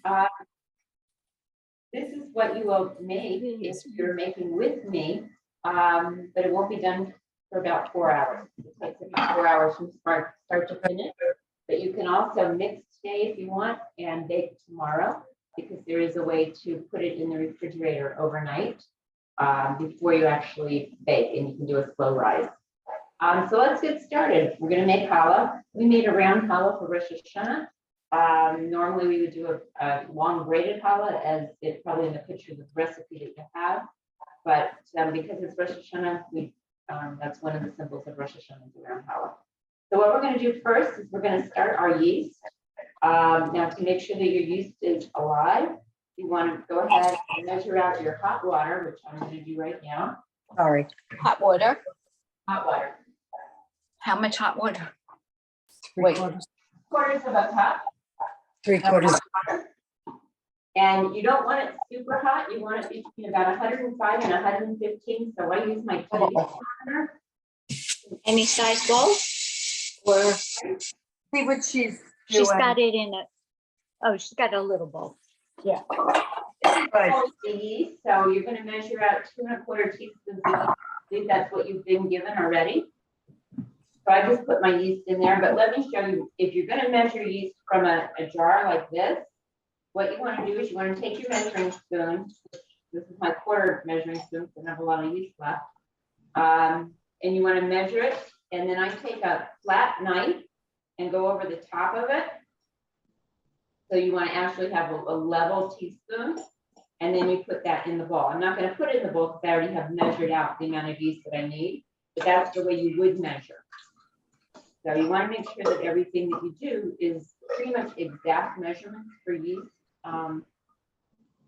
Uh, this is what you will make if you're making with me, but it won't be done for about 4 hours. It takes about 4 hours from start to finish. But you can also mix today if you want and bake tomorrow, because there is a way to put it in the refrigerator overnight before you actually bake, and you can do a slow rise. So let's get started. We're going to make challah. We made a round challah for Rosh Hashanah. Normally we would do a long braided challah, as it's probably in the picture of the recipe that you have. But because it's Rosh Hashanah, that's one of the symbols of Rosh Hashanah, is a round challah. So what we're going to do first is we're going to start our yeast. Now, to make sure that your yeast is alive, you want to go ahead and measure out your hot water, which I'm going to do right now. Sorry. Hot water. Hot water. How much hot water? Wait. Quarters of a cup. 3/4. And you don't want it super hot. You want it between about 105 and 115. So I use my thermometer. Any size bowl? Or See what she's she's doing. got it in a, oh, she's got a little bowl. Yeah. The yeast. So you're going to measure out 2 1/4 teaspoons of yeast. I think that's what you've been given already. So I just put my yeast in there, but let me show you, if you're going to measure yeast from a jar like this, what you want to do is you want to take your measuring spoon. This is my 1/4 measuring spoon, so I have a lot of yeast left. And you want to measure it. And then I take a flat knife and go over the top of it. So you want to actually have a level teaspoon. And then you put that in the bowl. I'm not going to put it in the bowl because I already have measured out the amount of yeast that I need. But that's the way you would measure. So you want to make sure that everything that you do is pretty much exact measurements for yeast, so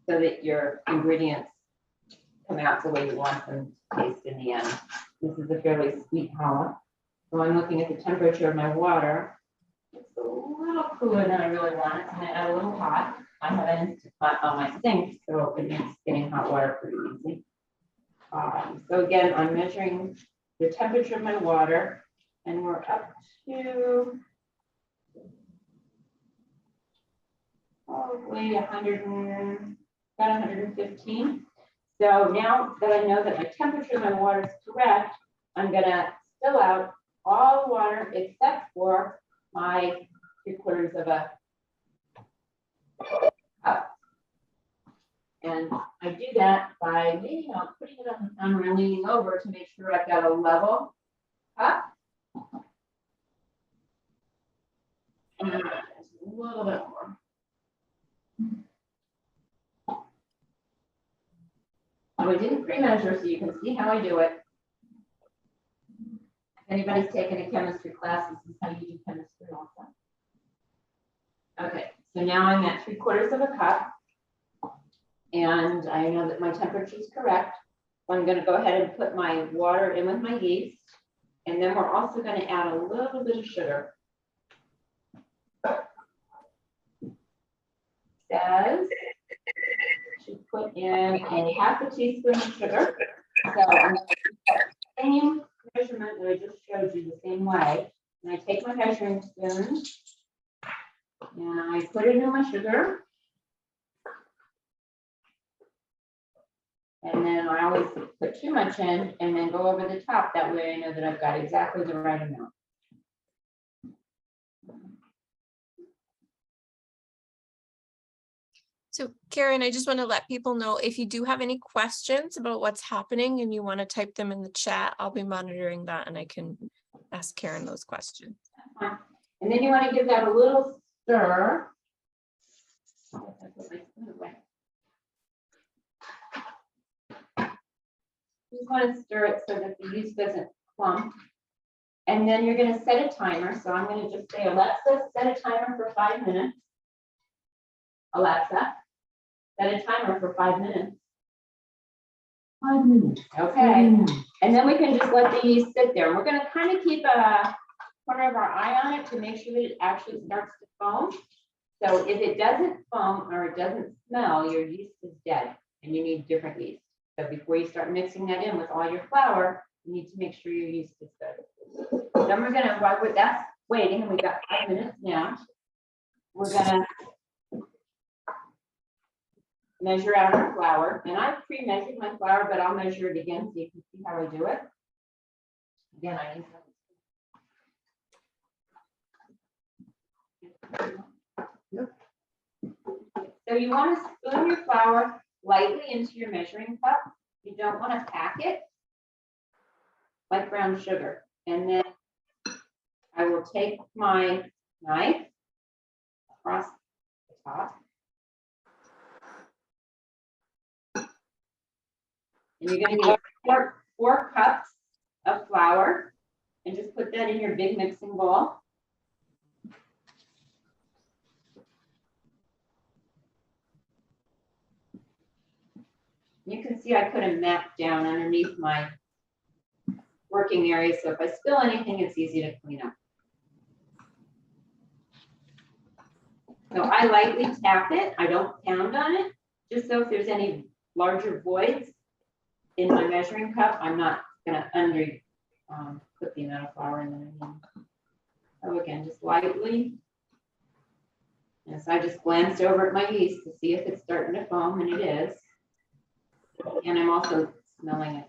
that your ingredients come out the way you want them to taste in the end. This is a fairly sweet challah. So I'm looking at the temperature of my water. It's a little cooler than I really want it, and a little hot. I have an Instant Pot on my sink, so it makes getting hot water pretty easy. So again, I'm measuring the temperature of my water, and we're up to probably 115. So now that I know that my temperature of my water is correct, I'm gonna spill out all the water except for my 3/4 of a cup. And I do that by maybe putting it on the counter and leaning over to make sure I've got a level cup. And a little bit more. I didn't pre-measure, so you can see how I do it. If anybody's taken a chemistry class, this is how you do chemistry also. Okay, so now I'm at 3/4 of a cup. And I know that my temperature is correct. So I'm going to go ahead and put my water in with my yeast. And then we're also going to add a little bit of sugar. Says to put in a 1/2 teaspoon of sugar. So I'm going to use that same measurement that I just showed you the same way. And I take my measuring spoon and I put it in my sugar. And then I always put too much in and then go over the top. That way I know that I've got exactly the right amount. So Karen, I just want to let people know if you do have any questions about what's happening and you want to type them in the chat, I'll be monitoring that and I can ask Karen those questions. And then you want to give that a little stir. You just want to stir it so that the yeast doesn't clump. And then you're going to set a timer. So I'm going to just say, Alexa, set a timer for 5 minutes. Alexa, set a timer for 5 minutes. 5 minutes. Okay. And then we can just let the yeast sit there. We're going to kind of keep a corner of our eye on it to make sure that it actually starts to foam. So if it doesn't foam or it doesn't smell, your yeast is dead and you need different yeast. So before you start mixing that in with all your flour, you need to make sure your yeast is good. Then we're gonna, while that's waiting, and we've got 5 minutes now, we're gonna measure out our flour, and I've pre-measured my flour, but I'll measure it again so you can see how I do it. Again, I use So you want to spoon your flour lightly into your measuring cup. You don't want to pack it like brown sugar. And then I will take my knife across the top. And you're going to get four cups of flour and just put that in your big mixing bowl. You can see I put a map down underneath my working area, so if I spill anything, it's easy to clean up. So I lightly tap it, I don't pound on it, just so if there's any larger voids in my measuring cup, I'm not gonna put the amount of flour in there. So again, just lightly. And so I just glanced over at my yeast to see if it's starting to foam, and it is. And I'm also smelling it.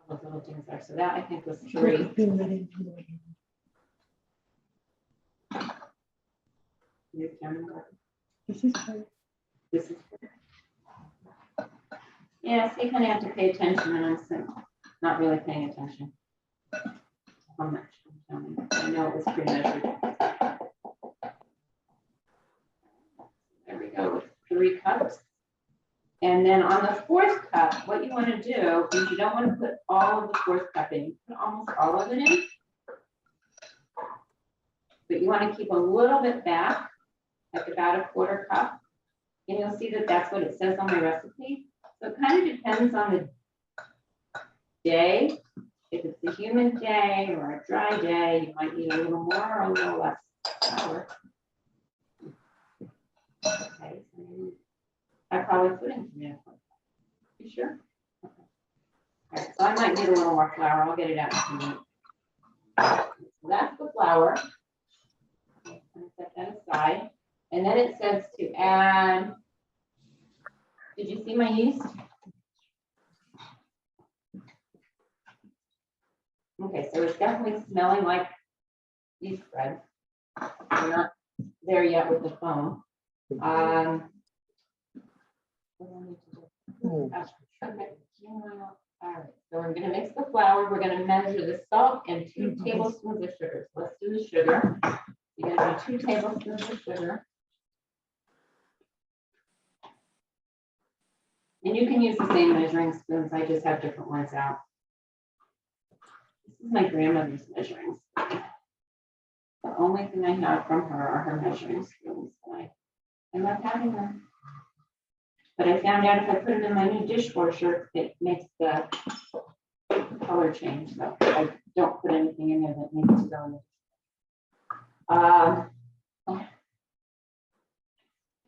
Those little things there. So that I think was 3. This is. Yeah, so you kind of have to pay attention, and I'm not really paying attention. How much? I know it was pre-measured. There we go, with 3 cups. And then on the 4th cup, what you want to do is you don't want to put all of the 4th cup in. You put almost all of it in. But you want to keep a little bit back, like about a 1/4 cup. And you'll see that that's what it says on my recipe. So it kind of depends on the day. If it's a humid day or a dry day, you might need a little more or a little less flour. Okay, so I probably put in tomato. You sure? Okay. All right, so I might need a little more flour. I'll get it out in a minute. So that's the flour. Okay, I'm gonna set that aside. And then it says to add, did you see my yeast? Okay, so it's definitely smelling like yeast bread. We're not there yet with the foam. What do I need to do? Okay. All right, so we're gonna mix the flour. We're gonna measure the salt and 2 tablespoons of sugar. So let's do the sugar. You're gonna do 2 tablespoons of sugar. And you can use the same measuring spoons. I just have different ones out. This is my grandmother's measuring spoon. The only thing I have from her are her measuring spoons. I love having them. But I found out if I put them in my new dishwasher, it makes the color change. So I don't put anything in there that needs to go in there.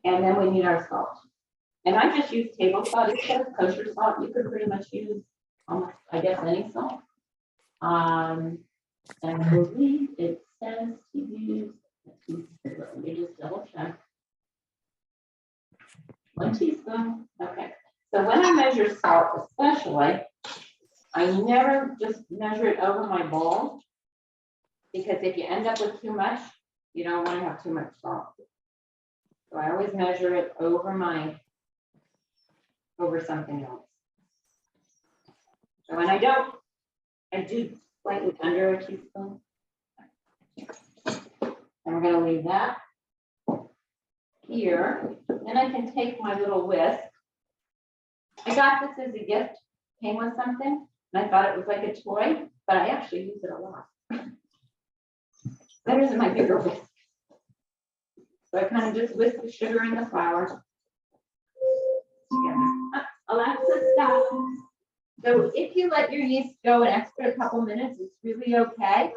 And then we need our salt. And I just use table salt instead of kosher salt. You could pretty much use almost, I guess, any salt. And I believe it says to use, let me just double check. 1 teaspoon. Okay. So when I measure salt, especially, I never just measure it over my bowl, because if you end up with too much, you don't want to have too much salt. So I always measure it over something else. So when I do slightly under a teaspoon. And we're going to leave that here. Then I can take my little whisk. I got this as a gift, came with something, and I thought it was like a toy, but I actually use it a lot. Better than my bigger whisk. So I kind of just whisk the sugar and the flour together. Alexa, stop. So if you let your yeast go an extra couple minutes, it's really okay.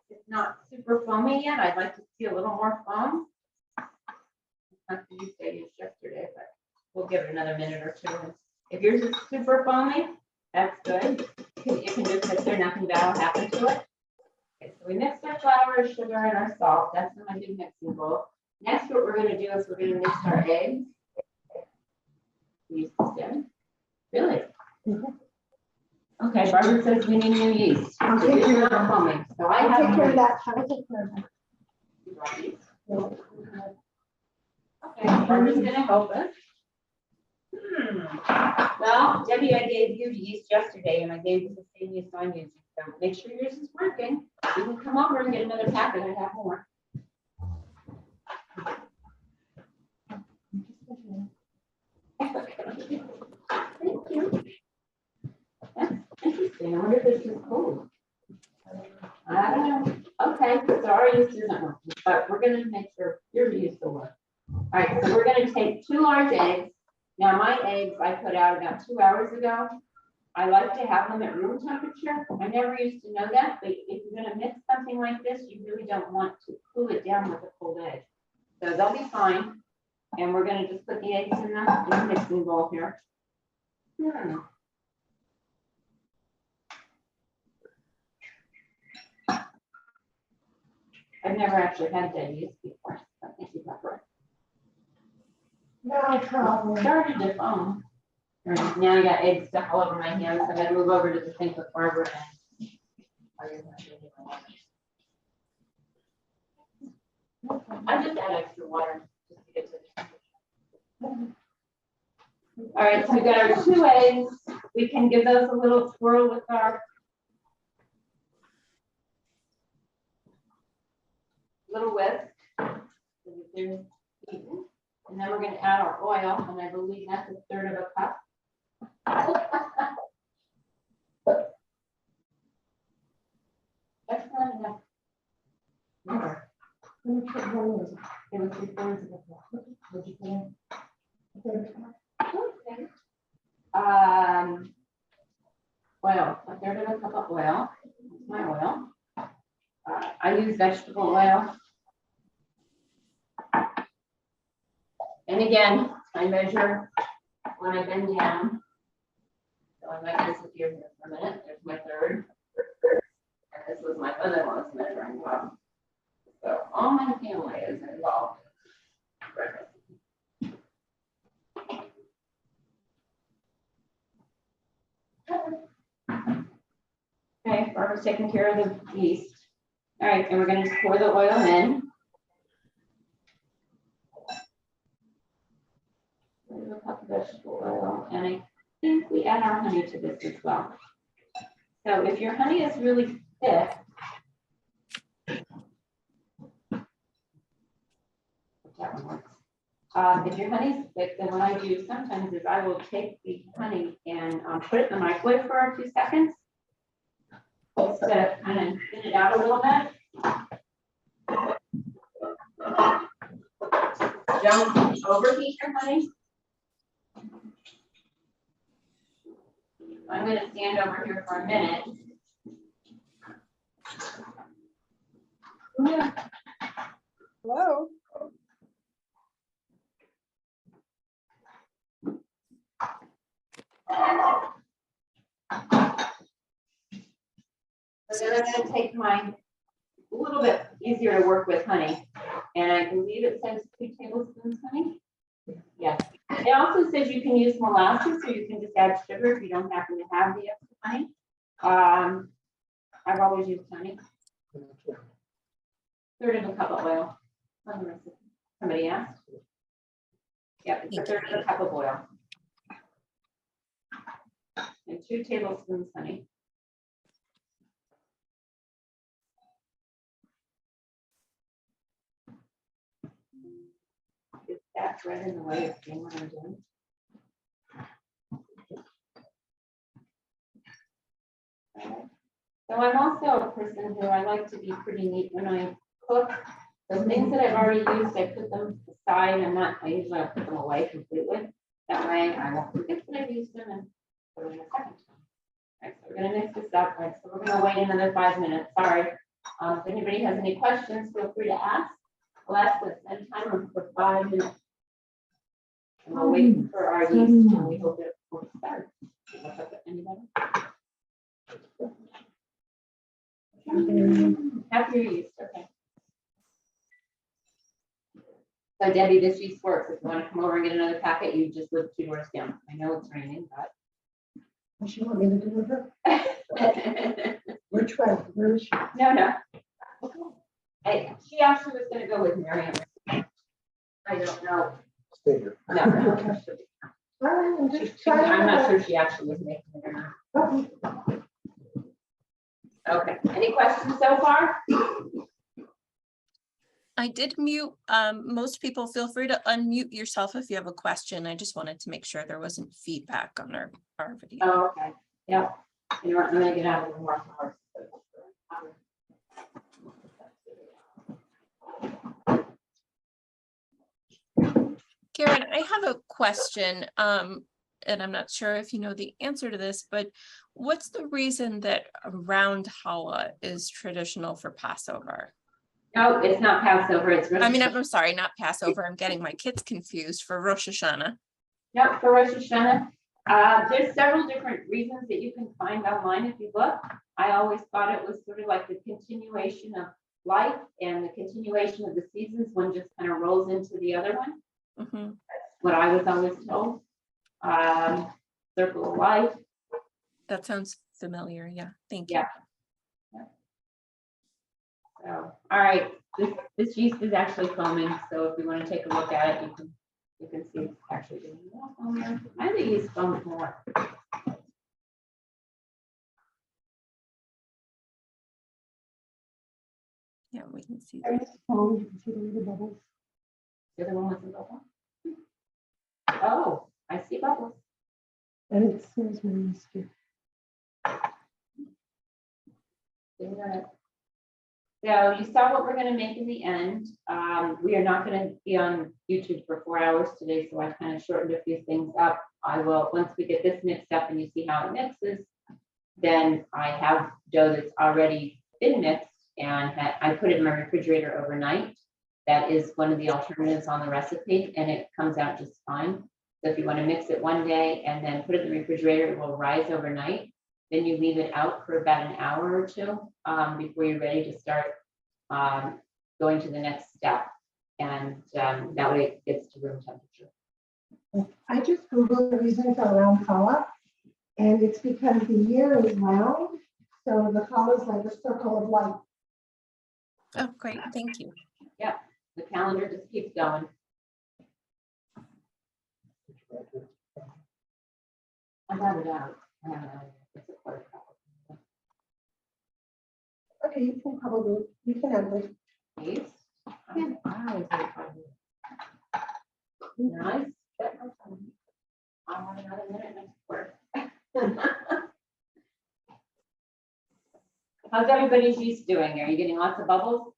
It's not super foamy yet. I'd like to see a little more foam. Not that you said yesterday, but we'll give it another minute or 2. If yours is super foamy, that's good. You can just sit there, nothing bad will happen to it. Okay, so we mixed our flour, sugar, and our salt. That's in my big mixing bowl. Next, what we're gonna do is we're gonna mix our eggs. Yeast is good. Really? Okay, Barbara says we need new yeast. I'll take care of Not that. homemade, so I I'll have. take care of that. I'll take care of that. You brought yeast? Okay, Barbara's gonna help us. Well, Debbie, I gave you yeast yesterday and I gave you the same yeast I'm using, so make sure yours is working. You can come over and get another packet, I have more. Thank you. That's interesting, I wonder if this is cold. I don't know. Okay, so our yeast isn't working, but we're gonna make sure your yeast will work. All right, so we're gonna take 2 large eggs. Now, my eggs I put out about 2 hours ago. I like to have them at room temperature. I never used to know that, but if you're gonna mix something like this, you really don't want to cool it down with a cold egg. So they'll be fine. And we're gonna just put the eggs in the mixing bowl here. I've never actually had dead yeast before, so thank you, Pepper. No problem. Started to foam. All right, now I got eggs stuck all over my hands. I gotta move over to the sink with Barbara. I just add extra water just to get to the temperature. All right, so we got our 2 eggs. We can give those a little twirl with our little whisk. And then we're gonna add our oil, and I believe that's 1/3 of a cup. That's not enough. No, it was 3/4 of a cup. What'd you put in? Okay. Oil, 1/3 of a cup of oil. That's my oil. I use vegetable oil. And again, I measure when I bend down. So I might disappear here for a minute. There's my 1/3. And this was my mother-in-law's measuring cup. So all my family is involved. Okay, Barbara's taking care of the yeast. All right, and we're gonna just pour the oil in. A cup of vegetable oil, and I think we add our honey to this as well. So if your honey is really thick, that one works. If your honey's thick, then what I do sometimes is I will take the honey and put it in the microwave for 2 seconds. Just to kind of thin it out a little bit. Don't overheat your honey. I'm going to stand over here for a minute. Hello. So then I'm going to take my a little bit easier to work with honey, and I believe it says 2 tablespoons honey. Yes. It also says you can use molasses, or you can just add sugar if you don't happen to have the extra honey. I've always used honey. 1/3 of a cup of oil. Somebody asked. Yep, it's 1/3 of a cup of oil. And 2 tablespoons honey. Is that right in the way of seeing what I'm doing? So I'm also a person who I like to be pretty neat when I cook. The things that I've already used, I put them aside. I usually I'll put them away completely. That way I won't forget that I've used them and put them in a second. All right, so we're gonna mix this up. All right, so we're gonna wait another 5 minutes. Sorry. If anybody has any questions, feel free to ask. I'll ask the same timer for 5 minutes. And we'll wait for our yeast and we hope it will start. Anybody? Half your yeast, okay. So Debbie, this yeast works. If you want to come over and get another packet, you just live 2 doors down. I know it's raining, Does she want me to deliver? but. Which way? Where is she? No. She actually was gonna go with Miriam. I don't know. Stay here. No. All right, I'm just trying I'm not to- sure she actually was making it or not. Okay. Okay, any questions so far? I did mute, most people feel free to unmute yourself if you have a question. I just wanted to make sure there wasn't feedback on our video. Oh, okay, yep. You know what, I'm gonna get out of the more hours. Karen, I have a question, and I'm not sure if you know the answer to this, but what's the reason that round challah is traditional for Passover? No, it's not Passover, it's Rosh I mean, Hashanah. I'm sorry, not Passover. I'm getting my kids confused for Rosh Hashanah. No, for Rosh Hashanah. There's several different reasons that you can find online if you look. I always thought it was sort of like the continuation of life and the continuation of the seasons, one just kind of rolls into the other one. Mhm. What I was always told. Circle of life. That sounds familiar. Yeah, thank you. Yeah. So, all right, this yeast is actually foaming, so if you want to take a look at it, you can see it's actually doing more foaming. I think yeast foams more. Yeah, we can see. There is foam, you can see the little bubbles. The other one was a bubble. Oh, I see bubbles. And it smells very yeasty. So you saw what we're gonna make in the end. We are not gonna be on YouTube for 4 hours today, so I kind of shortened a few things up. I will, once we get this mixed up and you see how it mixes, then I have dough that's already been mixed and I put it in my refrigerator overnight. That is one of the alternatives on the recipe and it comes out just fine. So if you want to mix it one day and then put it in the refrigerator, it will rise overnight. Then you leave it out for about an hour or two before you're ready to start going to the next step. And that way it gets to room temperature. I just Googled the reason for round challah, and it's because the year is round, so the challah is like a circle of light. Oh, great, thank you. The calendar just keeps going. I got it out. It's a quarter cup. Okay, you can probably, you can have it. Please. Nice. I have another minute next quarter. How's everybody's yeast doing? Are you getting lots of bubbles?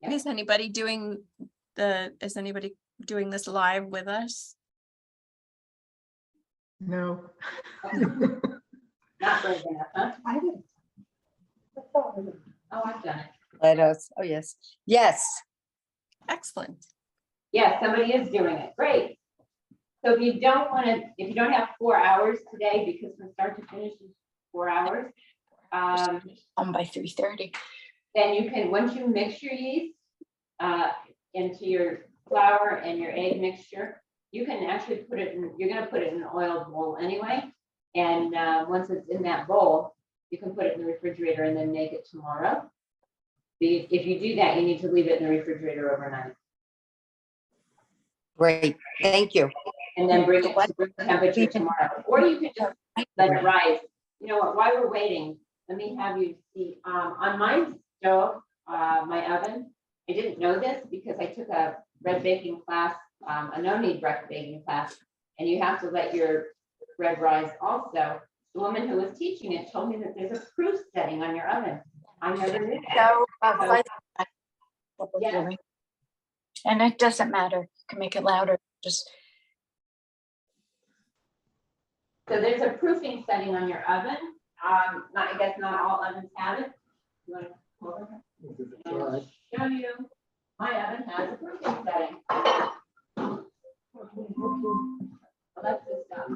Yeah. Is anybody doing this live with us? No. Not brave enough, huh? I didn't. That's all I did. Oh, I've done it. Let us, oh, yes. Yes. Excellent. Yeah, somebody is doing it. Great. So if you don't want to, if you don't have 4 hours today, because from start to finish is 4 hours, Home by 3:30. then you can, once you mix your yeast into your flour and your egg mixture, you can actually put it in, you're going to put it in an oiled bowl anyway. And once it's in that bowl, you can put it in the refrigerator and then make it tomorrow. If you do that, you need to leave it in the refrigerator overnight. Great. Thank you. And then bring it to room temperature tomorrow. Or you can just let it rise. You know what, while we're waiting, let me have you see, on my stove, my oven, I didn't know this because I took a bread baking class, a no-knead bread baking class, and you have to let your bread rise also. The woman who was teaching it told me that there's a proof setting on your oven. I never knew that. So, Yeah. and it doesn't matter, you can make it louder, just, So there's a proofing setting on your oven. I guess not all ovens have it. You want to come over here? And show you, my oven has a proofing setting. Alexis, stop.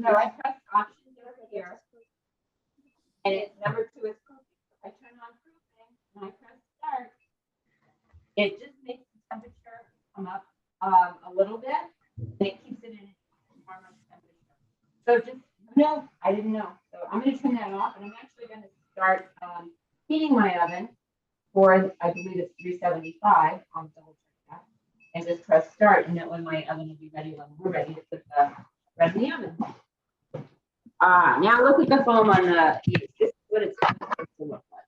So I press options over here. And it's number 2 is proofing. I turn on proofing and I press start. It just makes the temperature come up a little bit, and it keeps it in normal temperature. So just, no, I didn't know. So I'm going to turn that off, and I'm actually going to start heating my oven for, I believe it's 375. I'll double check that. And just press start, and that way my oven will be ready when we're ready to put the bread in the oven. Now look at the foam on the yeast. This is what it's supposed to look like.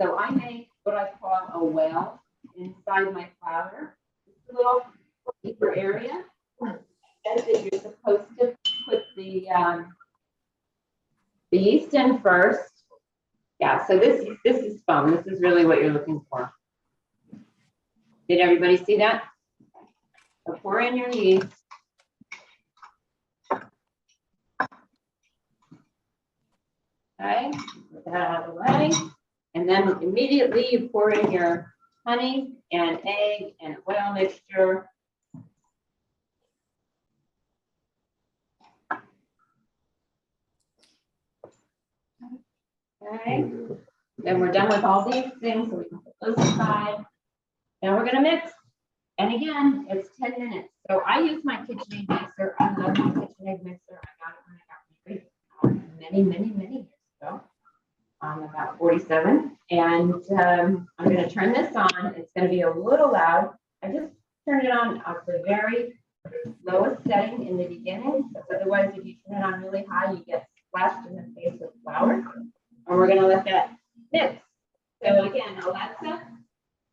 So I make what I call a well inside my flour. It's a little deeper area. And that you're supposed to put the yeast in first. Yeah, so this is foam. This is really what you're looking for. Did everybody see that? So pour in your yeast. Okay, put that out of the way. And then immediately you pour in your honey and egg and oil mixture. Okay, then we're done with all these things, so we can put those aside. Now we're gonna mix. And again, it's 10 minutes. So I use my KitchenAid mixer. I love my KitchenAid mixer. I got it when I got married many years ago. I'm about 47. And I'm gonna turn this on. It's gonna be a little loud. I just turn it on at the very lowest setting in the beginning. Because otherwise, if you turn it on really high, you get splashed in the face with flour. And we're gonna let that mix. So again, Alexa,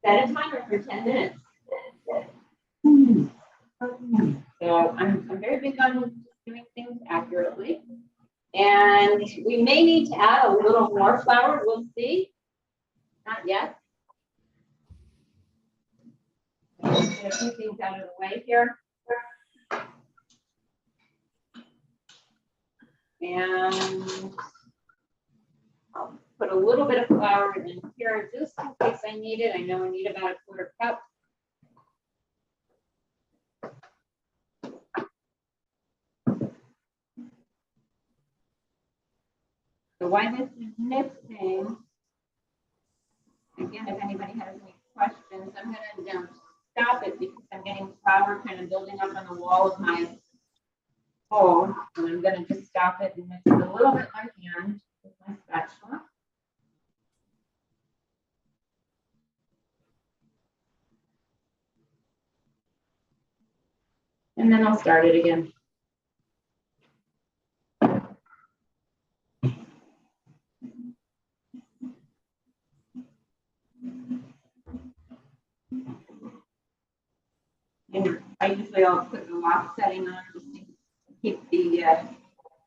set a timer for 10 minutes. So I'm very big on doing things accurately. And we may need to add a little more flour. We'll see. Not yet. Get a few things out of the way here. And I'll put a little bit of flour in here just in case I need it. I know I need about a 1/4 cup. So while this is mixing, again, if anybody has any questions, I'm going to stop it because I'm getting flour kind of building up on the wall of my bowl. And I'm going to just stop it and mix it a little bit by hand with my spatula. And then I'll start it again. And I usually I'll put the lock setting on just to keep the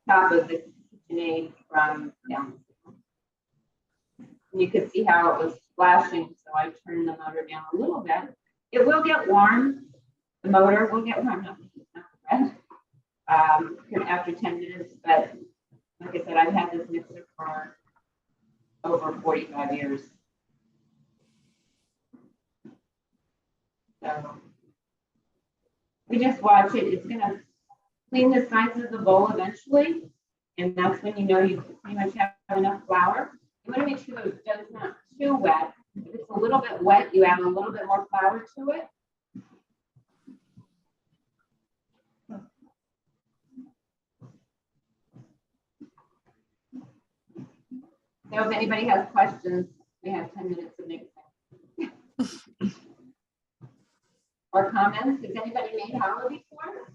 top of the KitchenAid from down. And you could see how it was flashing, so I turned the motor down a little bit. It will get warm. The motor will get warm, not red, after 10 minutes. But like I said, I've had this mixer for over 45 years. So we just watch it. It's going to clean the sides of the bowl eventually. And that's when you know you pretty much have enough flour. You want to make sure the dough's not too wet. If it's a little bit wet, you add a little bit more flour to it. So if anybody has questions, we have 10 minutes of mixing. Or comments? Has anybody made challah before?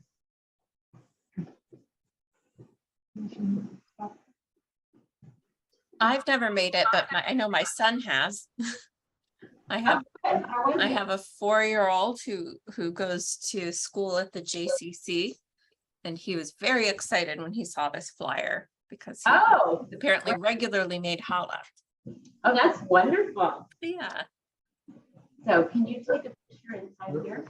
I've never made it, but I know my son has. I have a 4-year-old who goes to school at the JCC, and he was very excited when he saw this flyer because he apparently regularly made challah. Oh, that's wonderful. Yeah. So can you take a picture inside here?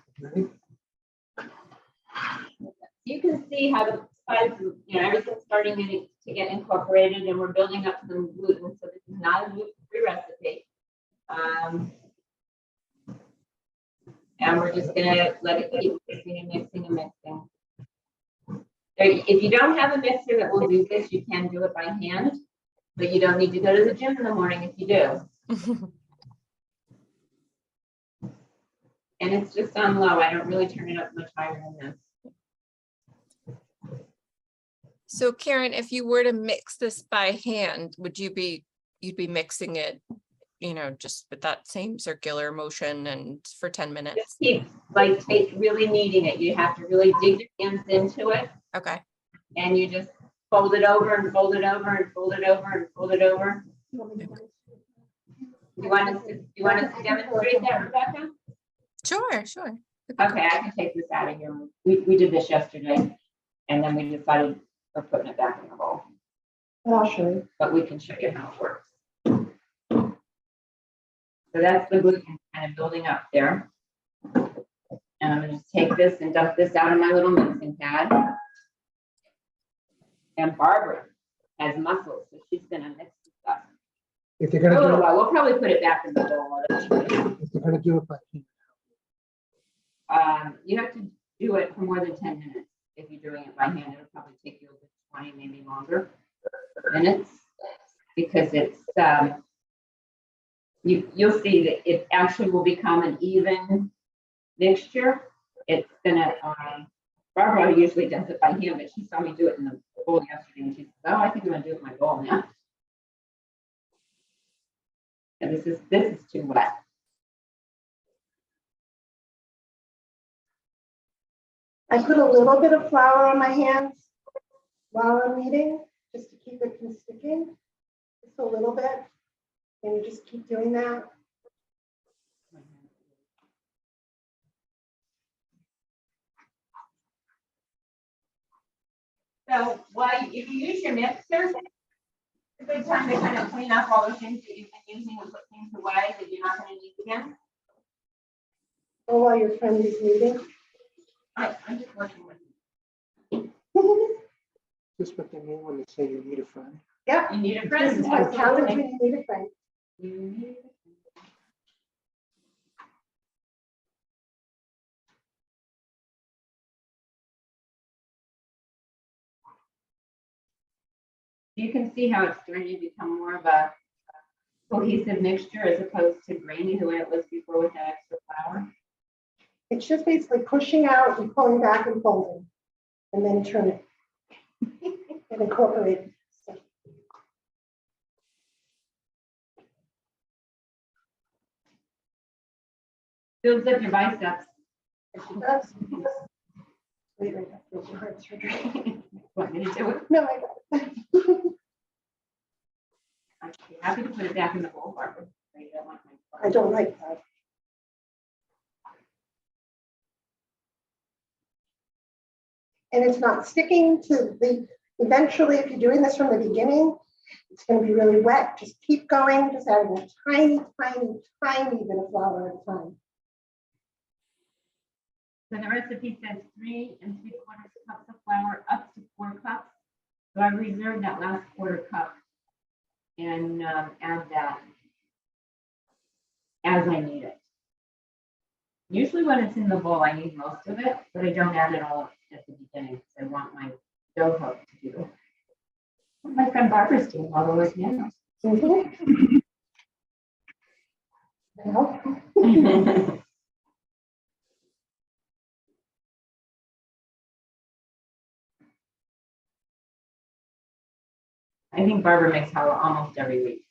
You can see how the sides, everything's starting to get incorporated, and we're building up some gluten. So this is not a gluten-free recipe. And we're just gonna let it keep mixing and mixing and mixing. If you don't have a mixer that will do this, you can do it by hand, but you don't need to go to the gym in the morning if you do. And it's just on low. I don't really turn it up much higher than this. So Karen, if you were to mix this by hand, you'd be mixing it, just with that same circular motion and for 10 minutes? Just keep really kneading it. You have to really dig your hands into it. Okay. And you just fold it over and fold it over and fold it over and fold it over. You want us to demonstrate that, Rebecca? Sure. Okay, I can take this out of here. We did this yesterday, and then we decided we're putting it back in the bowl. I'll show you. But we can show you how it works. So that's the gluten kind of building up there. And I'm gonna just take this and dump this out of my little mixing pad. And Barbara has muscles, so she's gonna mix the stuff. If you're gonna do it, We'll probably put it back in the bowl. if you're gonna do it by hand, You have to do it for more than 10 minutes. If you're doing it by hand, it'll probably take you 20, maybe longer minutes, because it's, you'll see that it actually will become an even mixture. It's gonna, Barbara usually does it by hand, but she saw me do it in the bowl yesterday, and she said, oh, I think I'm gonna do it in my bowl now. And this is too wet. I put a little bit of flour on my hands while I'm kneading, just to keep it from sticking. Just a little bit. And you just keep doing that. So if you use your mixer, it's a good time to kind of clean up all the things that you've been using and put things away that you're not going to use again. Or while your friend is kneading. I'm just working with you. just what they mean when they say you need a friend. Yeah. You need a This friend. is what counts when Absolutely. you need a friend. You need a friend. You can see how it's starting to become more of a cohesive mixture as opposed to grainy the way it was before with that extra flour. It's just basically pushing out and pulling back and folding, and then turn it and incorporate. Builds up your biceps. That's, wait, that's your heart surgery. Want me to do it? No, I got it. I'd be happy to put it back in the bowl, Barbara. You don't want my I don't like that. And it's not sticking to eventually, if you're doing this from the beginning, it's going to be really wet. Just keep going, just adding a tiny, tiny, tiny bit of flour at a time. So the recipe says 3 3/4 cups of flour up to 4 cups. So I reserved that last quarter cup and add that as I need it. Usually when it's in the bowl, I need most of it, but I don't add it all at the beginning because I want my dough hook to do what my friend Barbara's doing all the way now. Well, I think Barbara makes challah almost every week.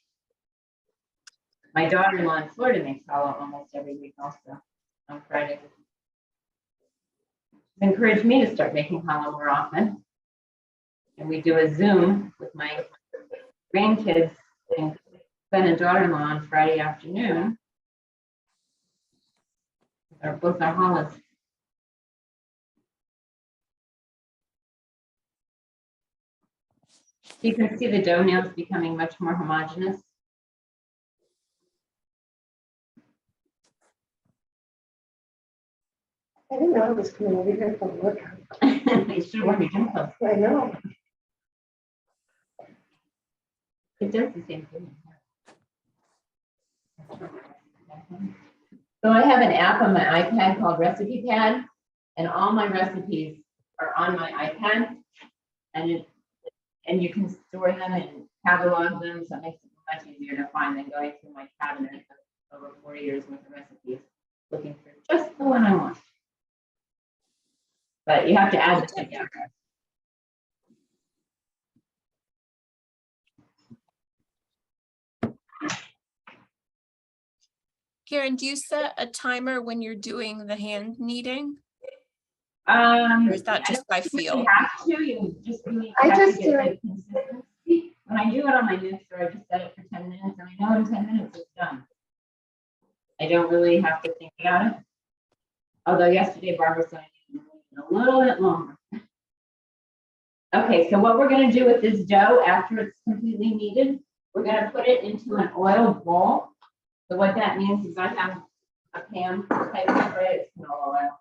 My daughter-in-law in Florida makes challah almost every week also on Friday. It's encouraged me to start making challah more often. And we do a Zoom with my grandkids and son and daughter-in-law on Friday afternoon. They're both our challahs. You can see the dough now is becoming much more homogeneous. I didn't know I was coming over here for work. They should wear your gym clothes. I know. It does the same thing. So I have an app on my iPad called Recipe Pad, and all my recipes are on my iPad. And you can store them and catalog them, so it makes it much easier to find than going through my cabinet of over 40 years worth of recipes, looking for just the one I want. But you have to add the together. Karen, do you set a timer when you're doing the hand kneading? Or Or is that just by feel? You have to, you just really I have to just get do good it. consistency. When I do it on my mixer, I just set it for 10 minutes, and I know in 10 minutes it's done. I don't really have to think about it. Although yesterday Barbara said I needed a little bit longer. Okay, so what we're gonna do with this dough after it's completely kneaded, we're gonna put it into an oiled bowl. So what that means is I have a pan type of spray, it's canola oil.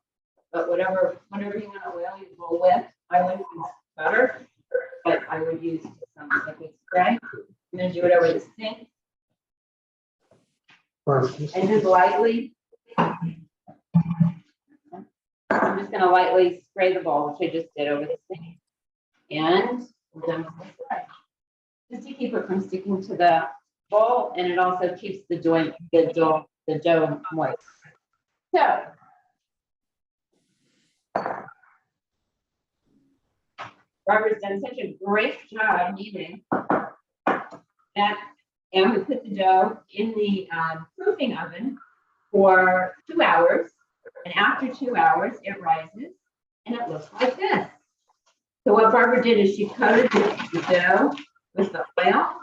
But whatever you want to oil your bowl with, I would use butter, but I would use some liquid spray. I'm gonna do it over the sink and just lightly. I'm just gonna lightly spray the bowl, which I just did over the sink. And we're done with the spray. Just to keep it from sticking to the bowl, and it also keeps the dough moist. So. Barbara's done such a great job kneading that, and we put the dough in the proofing oven for 2 hours. And after 2 hours, it rises and it looks like this. So what Barbara did is she coated the dough with the oil.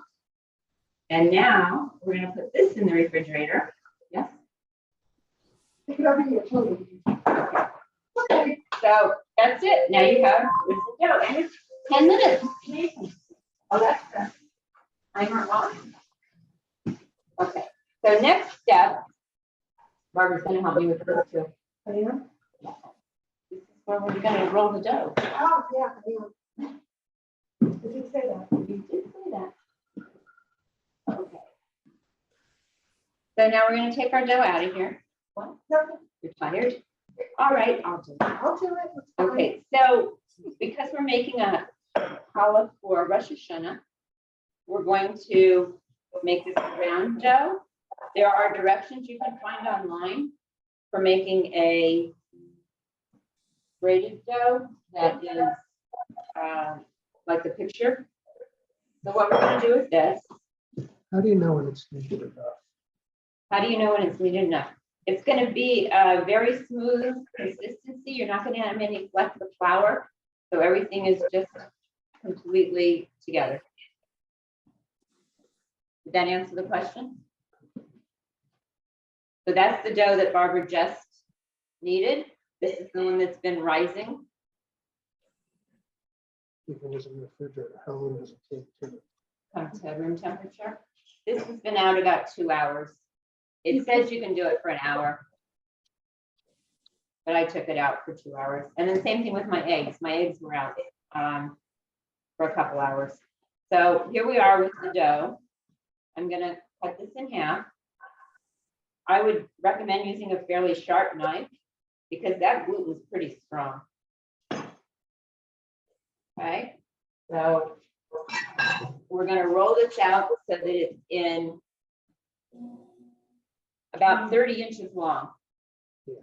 And now we're going to put this in the refrigerator. Yes. Take it over here, totally. Okay. So that's it. Now you have the dough. And it's 10 minutes. Alexa, timer on. Okay. So next step, Barbara's going to help me with this too. Oh, yeah? This is where we're going to roll the dough. Oh, yeah, yeah. Did you say that? You did say that. Okay. So now we're going to take our dough out of here. What? No, You're tired? All right, I'll do it. I'll do it. It's fine. Okay, so because we're making a challah for Rosh Hashanah, we're going to make this round dough. There are directions you can find online for making a braided dough that is like the picture. So what we're going to do is this. How do you know when it's kneaded enough? How do you know when it's kneaded enough? It's going to be a very smooth consistency. You're not going to have any flecks of flour. So everything is just completely together. Did that answer the question? So that's the dough that Barbara just kneaded. This is the one that's been rising. Even as in the refrigerator, how long does it take to? Come to room temperature. This has been out about 2 hours. It says you can do it for an hour. But I took it out for 2 hours. And then same thing with my eggs. My eggs were out for a couple hours. So here we are with the dough. I'm gonna cut this in half. I would recommend using a fairly sharp knife because that gluten is pretty strong. Okay, so we're gonna roll this out so that it's in about 30 inches long. You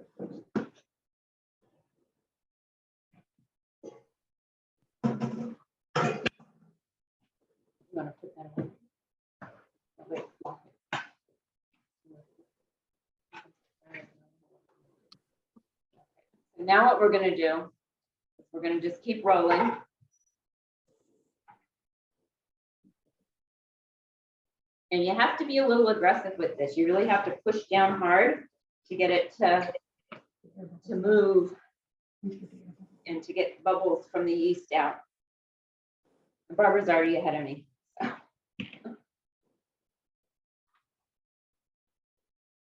wanna put that away? Oh, wait, lock it. So now what we're gonna do, is we're gonna just keep rolling. And you have to be a little aggressive with this. You really have to push down hard to get it to move and to get bubbles from the yeast out. Barbara's already ahead of me.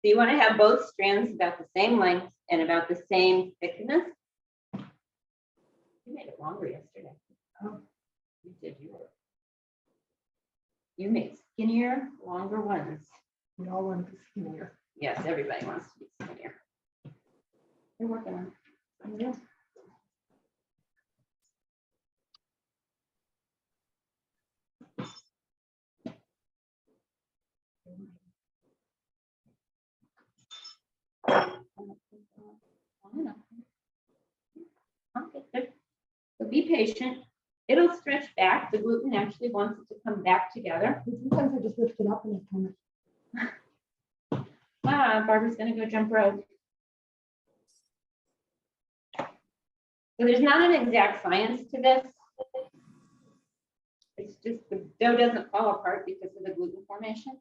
So you want to have both strands about the same length and about the same thickness. You made it longer yesterday. Oh, you did yours. You made skinnier, longer ones. We all want to be skinnier. Yes, everybody wants to be skinnier. You're working on it. I'll get there. So be patient. It'll stretch back. The gluten actually wants it to come back together. And sometimes I just lift it up and it kind of. Barbara's gonna go jump rope. So there's not an exact science to this. It's just the dough doesn't fall apart because of the gluten formation.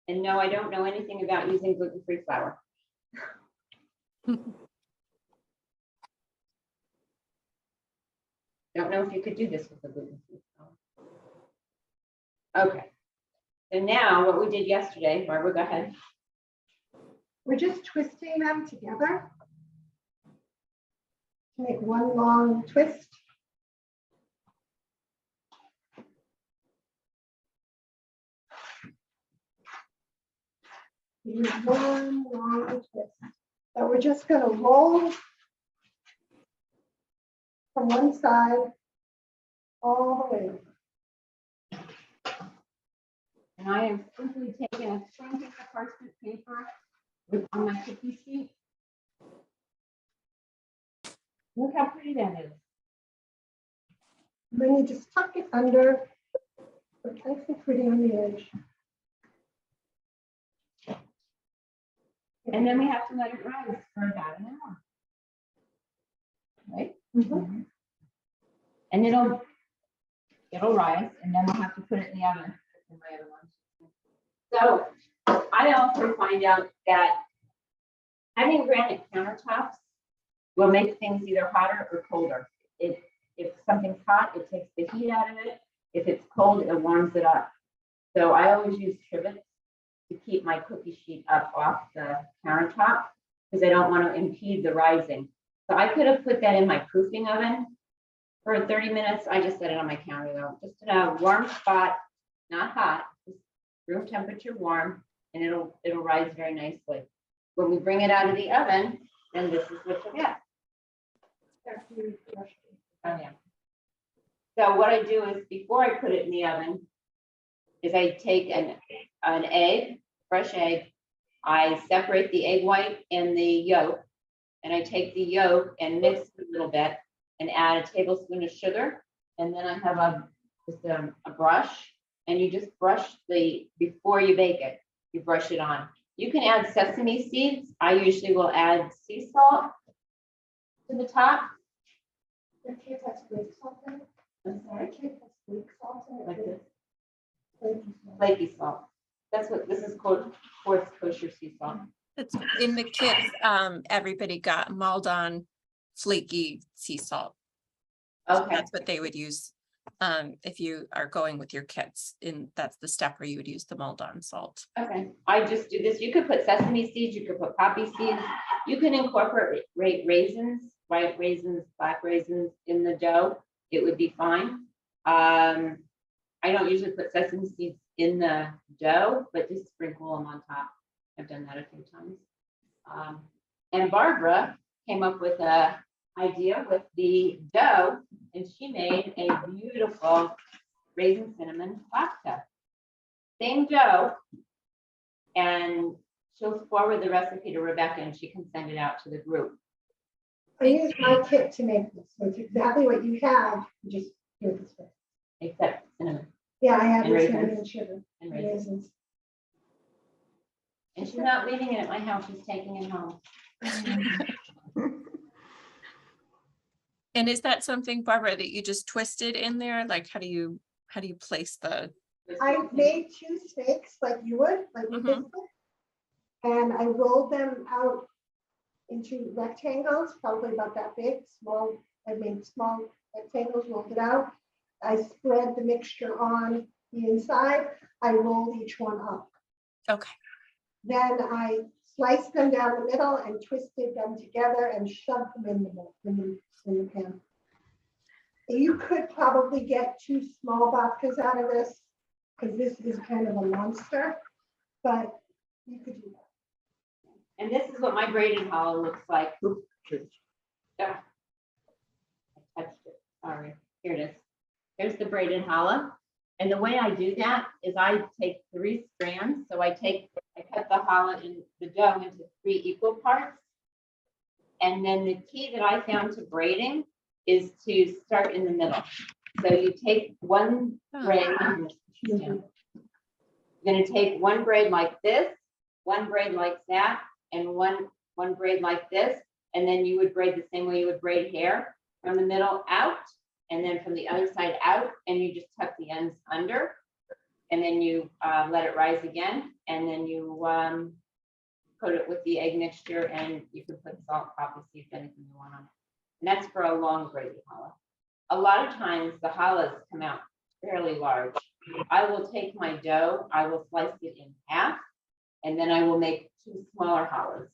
And no, I don't know anything about using gluten-free flour. Don't know if you could do this with the gluten-free flour. Okay. So now what we did yesterday, Barbara, go ahead. We're just twisting them together to make one long twist. Here's one long twist that we're just going to roll from one side all the way over. And I am simply taking a thin piece of parchment paper on my cookie sheet. Look how pretty that is. Then you just tuck it under, but nice and pretty on the edge. And then we have to let it rise for about an hour. Right? Mhm. And it'll rise, and then we'll have to put it in the oven. In my other one. So I also find out that having granite countertops will make things either hotter or colder. If something's hot, it takes the heat out of it. If it's cold, it warms it up. So I always use trivets to keep my cookie sheet up off the countertop because I don't want to impede the rising. So I could have put that in my proofing oven for 30 minutes. I just set it on my counter though, just in a warm spot, not hot, just room temperature warm, and it'll rise very nicely. When we bring it out of the oven, then this is what you get. After you brush it. Oh, yeah. So what I do is before I put it in the oven, is I take an egg, fresh egg, I separate the egg white and the yolk, and I take the yolk and mix it a little bit and add a tablespoon of sugar, and then I have just a brush, and you just brush before you bake it, you brush it on. You can add sesame seeds. I usually will add sea salt to the top. Your cake has flake salt in it. I'm Our sorry, cake has flake salt in it. like this, Flaky salt. flaky salt. That's what this is called, coarse kosher sea salt. It's in the kits, everybody got Maldon flaky sea salt. Okay, That's what they would use. If you are going with your kits that's the step where you would use the Maldon salt. okay. I just do this. You could put sesame seeds, you could put poppy seeds. You can incorporate raisins, white raisins, black raisins in the dough. It would be fine. I don't usually put sesame seeds in the dough, but just sprinkle them on top. I've done that a few times. And Barbara came up with a idea with the dough, and she made a beautiful raisin cinnamon latke. Same dough, and she'll forward the recipe to Rebecca, and she can send it out to the group. I used my kit to make this, so it's exactly what you have, you just do it this way. Except cinnamon Yeah, I have And the raisins. cinnamon and sugar, and and raisins. raisins. And she's not leaving it at my house, she's taking it home. And is that something, Barbara, that you just twisted in there? Like, how do you place the? I made 2 snakes like you would, like you did. And I rolled them out into rectangles, probably about that big, small, I made small rectangles, rolled it out. I spread the mixture on the inside. I rolled each one up. Okay. Then I sliced them down the middle and twisted them together and shoved them in the pan. You could probably get 2 small babkas out of this, because this is kind of a monster, but you could do that. And this is what my braided hollow looks like. Okay. Ah. I touched it, sorry, here it is. Here's the braided hollow. And the way I do that is I take 3 strands. So I cut the hollow in the dough into 3 equal parts. And then the key that I found to braiding is to start in the middle. So you take one braid, you're gonna take one braid like this, one braid like that, and one braid like this, and then you would braid the same way you would braid hair, from the middle out, and then from the other side out, and you just tuck the ends under, and then you let it rise again, and then you coat it with the egg mixture, and you can put salt, poppy seeds, anything you want on it. And that's for a long braided challah. A lot of times the challahs come out fairly large. I will take my dough, I will slice it in half, and then I will make 2 smaller challahs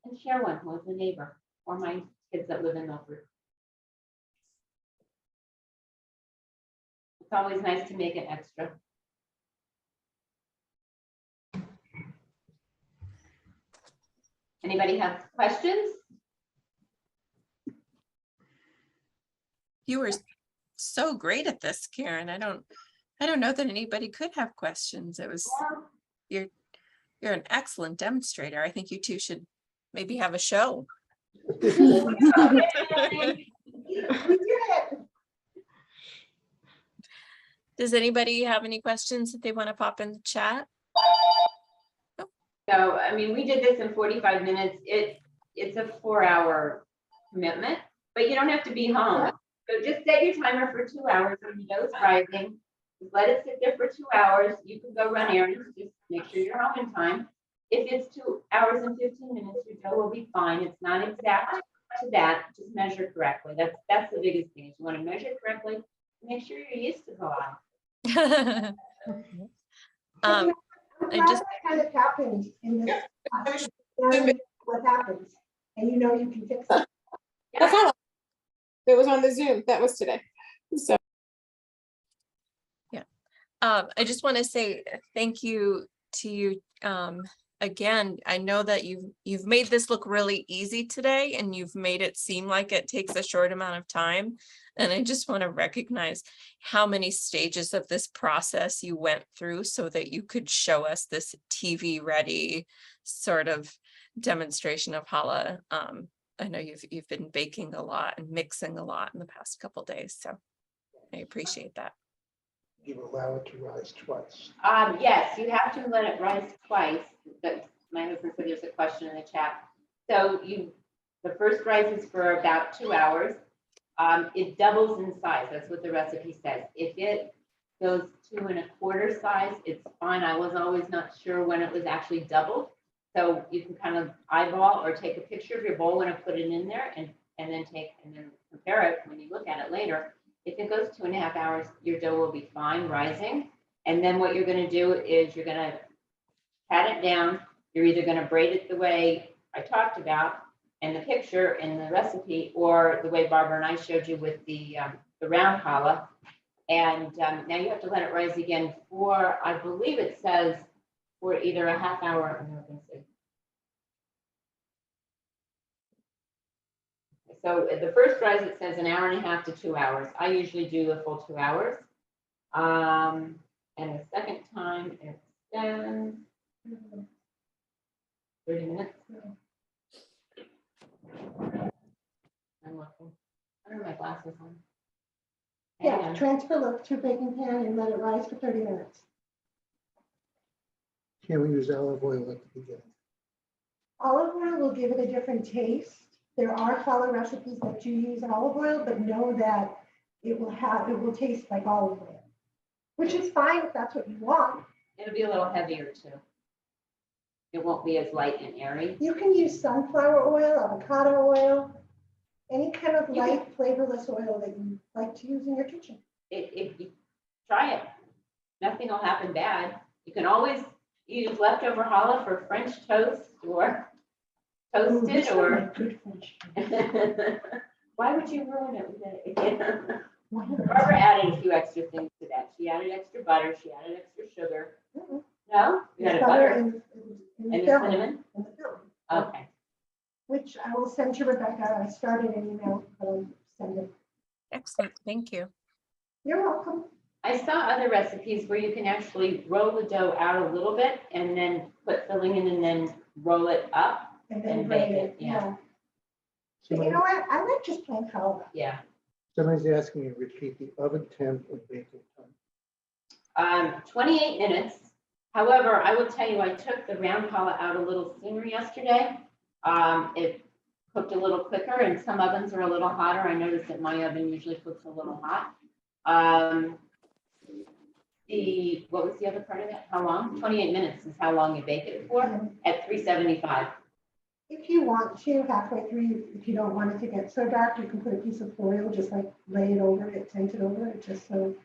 and share one with a neighbor or my kids that live in Milford. It's always nice to make an extra. Anybody have questions? You were so great at this, Karen. I don't know that anybody could have questions. It was, you're an excellent demonstrator. I think you two should maybe have a show. We did it. Does anybody have any questions that they want to pop in the chat? So, I mean, we did this in 45 minutes. It's a 4-hour commitment, but you don't have to be home. So just set your timer for 2 hours when your dough's rising. Just let it sit there for 2 hours. You can go run errands, just make sure you're home in time. If it's 2 hours and 15 minutes, your dough will be fine. It's not exact to that, just measure correctly. That's the biggest thing. Is you want to measure correctly, make sure your yeast is alive. I'm I glad just- that kind of happened in this. class. What happens, and you know you can fix it. That's all. It was on the Zoom. That was today. So I just want to say thank you to you. Again, I know that you've made this look really easy today, and you've made it seem like it takes a short amount of time. And I just want to recognize how many stages of this process you went through so that you could show us this TV ready sort of demonstration of challah. I know you've been baking a lot and mixing a lot in the past couple days, so I appreciate that. You allow it to rise twice. Yes, you have to let it rise twice. But my husband said there's a question in the chat. So the first rise is for about 2 hours. It doubles in size. That's what the recipe says. If it goes 2 1/4 size, it's fine. I was always not sure when it was actually doubled. So you can kind of eyeball or take a picture of your bowl and put it in there and then compare it when you look at it later. If it goes 2.5 hours, your dough will be fine rising. And then what you're going to do is you're going to pat it down. You're either going to braid it the way I talked about in the picture in the recipe, or the way Barbara and I showed you with the round challah. And now you have to let it rise again for, I believe it says, for either a half hour. I'm not going to say. So at the first rise, it says 1.5 hours to 2 hours. I usually do the full 2 hours. And the second time it says 30 minutes. I'm looking. I don't have my glasses on. Yeah, And, transfer look to baking pan and let it rise for 30 minutes. Can we use olive oil at the beginning? Olive oil will give it a different taste. There are challah recipes that you use olive oil, but know that it will taste like olive oil, which is fine if that's what you want. it'll be a little heavier too. It won't be as light and airy. You can use sunflower oil, avocado oil, any kind of You can- light flavorless oil that you like to use in your kitchen. If you try it, nothing will happen bad. You can always use leftover challah for French toast or Ooh, this toasted one or. had good French. Why would you ruin it with it again? Wow. Barbara added a few extra things to that. She added extra butter. She added extra sugar. Mhm. No, you It's added butter in and the the filling, cinnamon. in the filling, Okay. which I will send to Rebecca. I started an email, but I'll send it. Excellent, thank you. You're welcome. I saw other recipes where you can actually roll the dough out a little bit and then put filling in and then roll it up. And then And braid bake it, it, yeah. But you know what? I like just plain challah. Yeah. Somebody's asking you to repeat the oven temp and baking time. 28 minutes. However, I will tell you, I took the round challah out a little sooner yesterday. It cooked a little quicker, and some ovens are a little hotter. I noticed that my oven usually cooks a little hot. What was the other part of it? How long? 28 minutes is how long you bake it for at 375. If you want to, halfway through, if you don't want it to get so dark, you can put a piece of foil, just like lay it over it, tint it over it, just so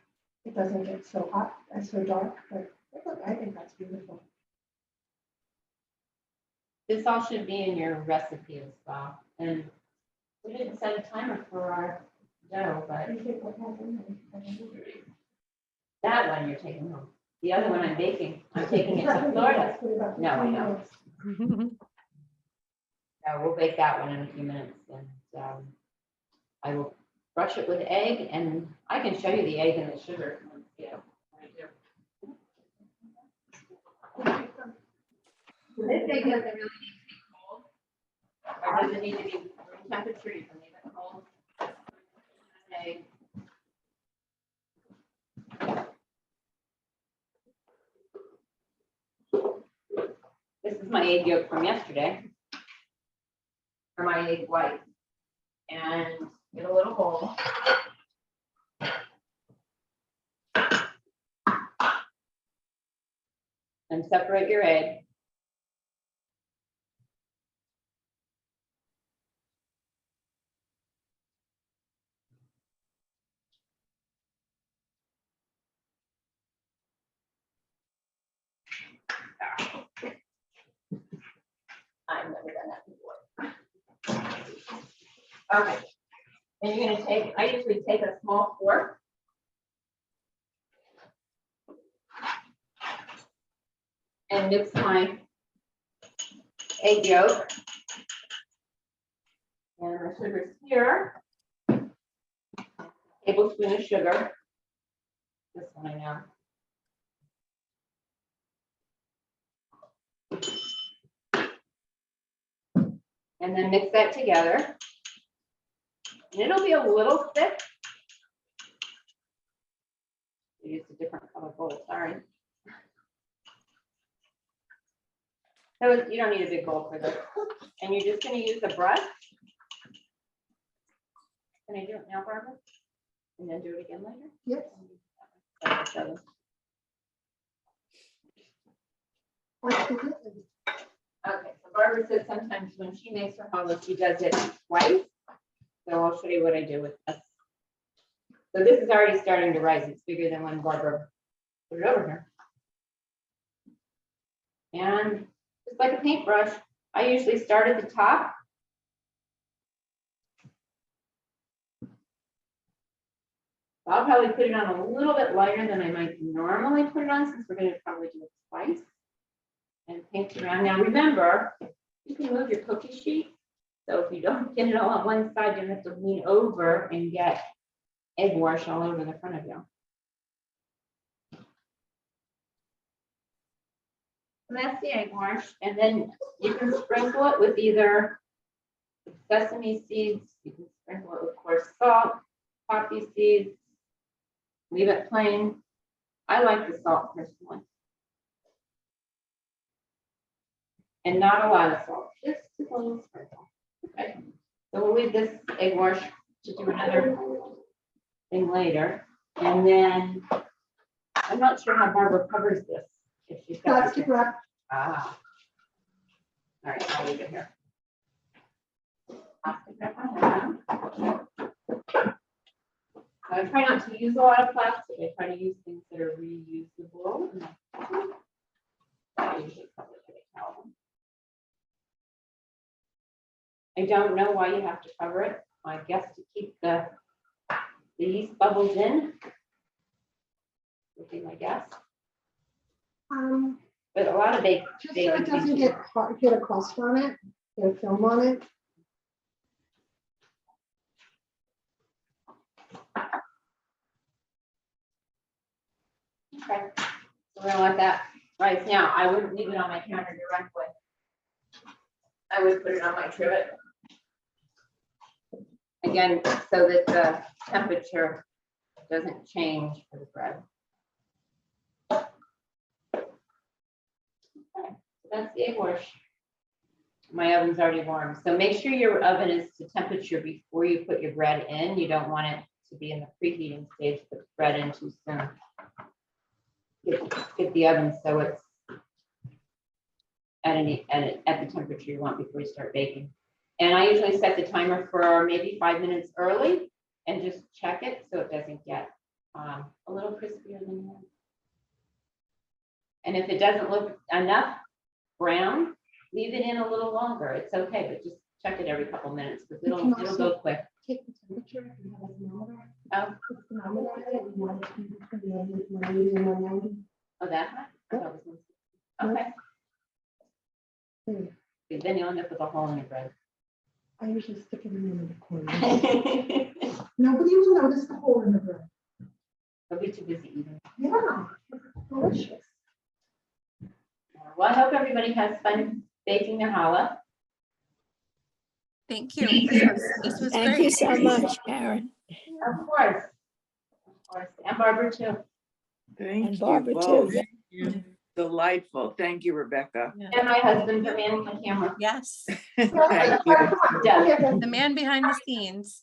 it doesn't get so hot and so dark. But look, I think that's beautiful. This all should be in your recipe as well. And we didn't set a timer for our dough, but You take what has in there. that one you're taking home. The other one I'm baking. I'm taking it to Florida. No, I know. So we'll bake that one in a few minutes, and I will brush it with egg, and I can show you the egg and the sugar. Yeah. This egg doesn't really need to be cold, or doesn't need to be room temperature. You can leave it cold. Egg. This is my egg yolk from yesterday, or my egg white, and get a little bowl. And separate your egg. I've never done that before. Okay. And you're gonna take, I usually take a small fork. And mix my egg yolk. And my sugar's here. Tablespoon of sugar. This one I know. And then mix that together. And it'll be a little thick. I used a different color bowl, sorry. So you don't need a big bowl for this. And you're just gonna use a brush. Can I do it now, Barbara? And then do it again later? Yes. Okay, so Barbara says sometimes when she makes her challah, she does it twice. So I'll show you what I do with this. So this is already starting to rise. It's bigger than when Barbara put it over here. And just like a paintbrush, I usually start at the top. I'll probably put it on a little bit lighter than I might normally put it on, since we're going to probably do it twice. And paint around. Now remember, you can move your cookie sheet. So if you don't get it all on one side, you have to lean over and get egg wash all over the front of you. And that's the egg wash. And then you can sprinkle it with either sesame seeds, you can sprinkle it with coarse salt, poppy seeds, leave it plain. I like the salt personally. And not a lot of salt, just a little sprinkle. Okay, so we'll leave this egg wash to do another thing later. And then I'm not sure how Barbara covers this. If she's got Plastic wrap. Ah. All right, I'll leave it here. Plastic wrap on that. I try not to use a lot of plastic. I try to use things that are reusable. I usually cover it with a towel. I don't know why you have to cover it. I guess to keep the yeast bubbles in. Would be my guess. But a lot of Just so it doesn't get a crust on it, get a film on it. Okay, so we're gonna let that rise. Now, I wouldn't leave it on my counter directly. I would put it on my trivet. Again, so that the temperature doesn't change for the bread. Okay, so that's the egg wash. My oven's already warm, so make sure your oven is to temperature before you put your bread in. You don't want it to be in the preheating stage, put the bread in too soon. Get the oven so it's at the temperature you want before you start baking. And I usually set the timer for maybe 5 minutes early and just check it so it doesn't get a little crispier than that. And if it doesn't look enough brown, leave it in a little longer. It's okay, but just check it every couple minutes because it'll go quick. Take the temperature if you have a thermometer. Oh, Put the thermometer in it, and you want it to be between 180 and 190. oh, that high? I thought it was 160. Okay. Then you'll end up with a hole in your bread. I usually stick it in the corner. Nobody will notice the hole in the bread. Don't be too busy eating. Yeah, delicious. Well, I hope everybody has fun baking their challah. Thank you. This was Thank great. you so much, Karen. Of course. Of course. And Barbara too. Thank And you Barbara both. too. Delightful. Thank you, Rebecca. And my husband for manning the camera. Yes, Thank you. Yeah. the man behind the scenes.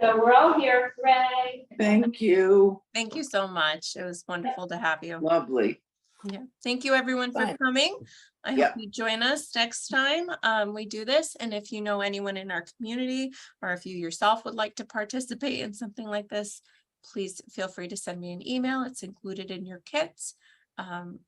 So we're all here. Hooray. Thank you. Thank you so much. It was wonderful to have you. Lovely. Yeah, thank you everyone for Bye. coming. I hope Yep. you join us next time we do this. And if you know anyone in our community, or if you yourself would like to participate in something like this, please feel free to send me an email. It's included in your kits.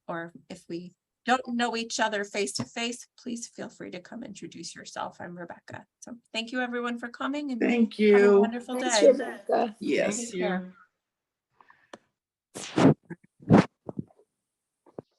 Or if we don't know each other face to face, please feel free to come introduce yourself. I'm Rebecca. So thank you everyone for coming and Thank have a you. wonderful Thanks, day. Rebecca. Yes. Take care.